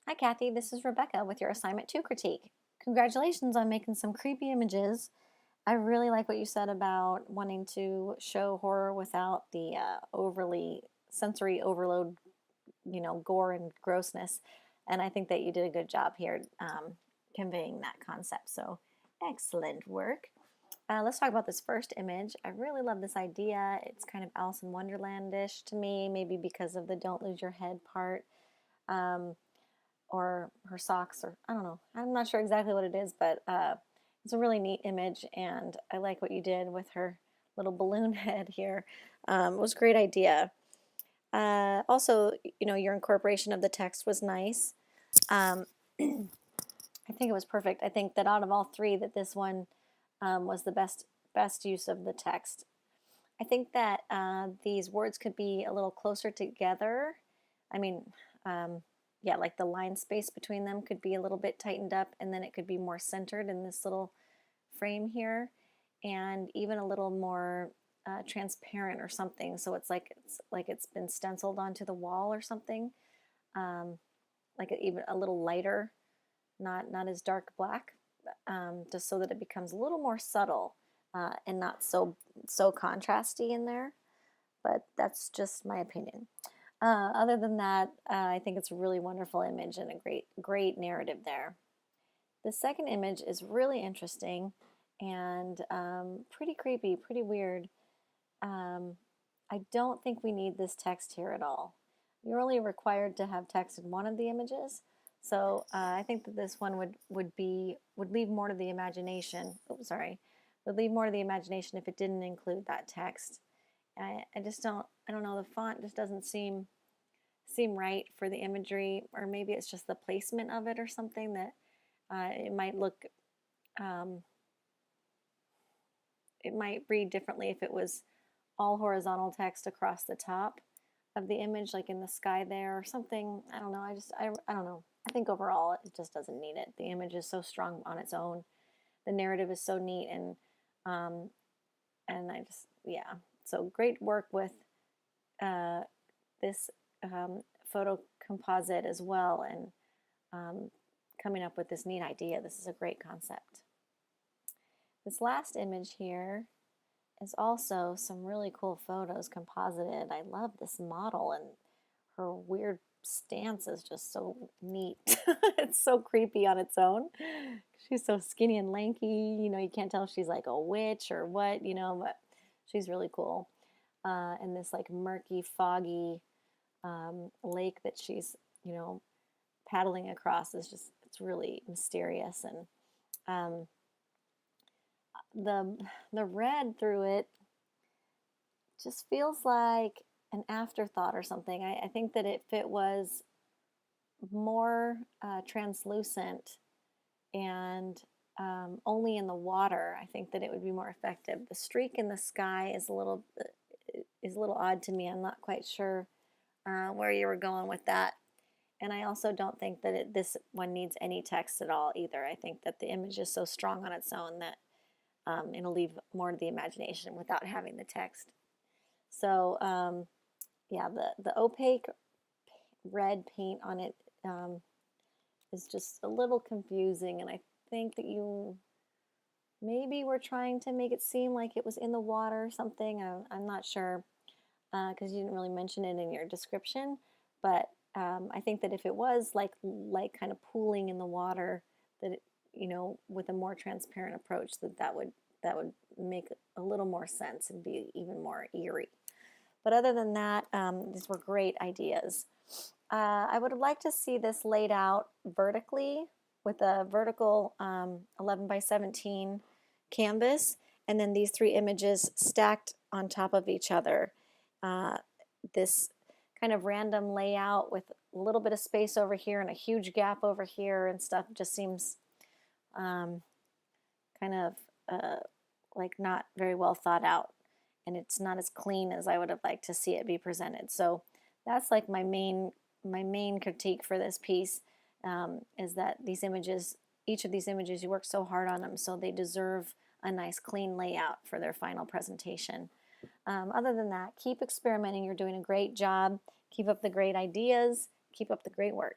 Hi, Kathy. This is Rebecca with your assignment 2 critique. Congratulations on making some creepy images. I really like what you said about wanting to show horror without the overly sensory overload, gore and grossness. And I think that you did a good job here conveying that concept. So, excellent work. Let's talk about this first image. I really love this idea. It's kind of Alice in Wonderland-ish to me, maybe because of the "don't lose your head" part. Um, or her socks, or I don't know. I'm not sure exactly what it is, but it's a really neat image, and I like what you did with her little balloon head here. It was a great idea. Also, your incorporation of the text was nice. Um, I think it was perfect. I think that out of all three, that this one was the best use of the text. I think that these words could be a little closer together. I mean, yeah, like the line space between them could be a little bit tightened up, and then it could be more centered in this little frame here, and even a little more transparent or something. So it's like it's been stenciled onto the wall or something, um, like even a little lighter, not as dark black, just so that it becomes a little more subtle and not so contrasty in there. But that's just my opinion. Other than that, I think it's a really wonderful image and a great narrative there. The second image is really interesting and pretty creepy, pretty weird. Um, I don't think we need this text here at all. You're only required to have text in one of the images, so I think that this one would leave more to the imagination. Oops, sorry, would leave more to the imagination if it didn't include that text. I just I don't know, the font just doesn't seem right for the imagery, or maybe it's just the placement of it or something that it might look um, it might read differently if it was all horizontal text across the top of the image, like in the sky there or something. I don't know. I don't know. I think overall it just doesn't need it. The image is so strong on its own. The narrative is so neat, um, and I just, yeah. So great work with uh, this photo composite as well, and um, coming up with this neat idea. This is a great concept. This last image here is also some really cool photos composited. I love this model, and her weird stance is just so neat. It's so creepy on its own. She's so skinny and lanky, you can't tell if she's like a witch or what, but she's really cool. And this like murky, foggy lake that she's, paddling across is just, it's really mysterious. And um, the red through it just feels like an afterthought or something. I think that if it was more translucent and only in the water, I think that it would be more effective. The streak in the sky is a little odd to me. I'm not quite sure where you were going with that. And I also don't think that this one needs any text at all either. I think that the image is so strong on its own that it'll leave more to the imagination without having the text. So yeah, the opaque red paint on it is just a little confusing, and I think that you maybe were trying to make it seem like it was in the water or something. I'm not sure because you didn't really mention it in your description, but I think that if it was like kind of pooling in the water, that it, with a more transparent approach, that would make a little more sense and be even more eerie. But other than that, these were great ideas. I would like to see this laid out vertically with a vertical 11 by 17 canvas, and then these three images stacked on top of each other. This kind of random layout with a little bit of space over here and a huge gap over here and stuff just seems kind of like not very well thought out, and it's not as clean as I would have liked to see it be presented. So that's like my main critique for this piece, is that these images, each of these images, you work so hard on them, so they deserve a nice clean layout for their final presentation. Other than that, keep experimenting. You're doing a great job. Keep up the great ideas. Keep up the great work.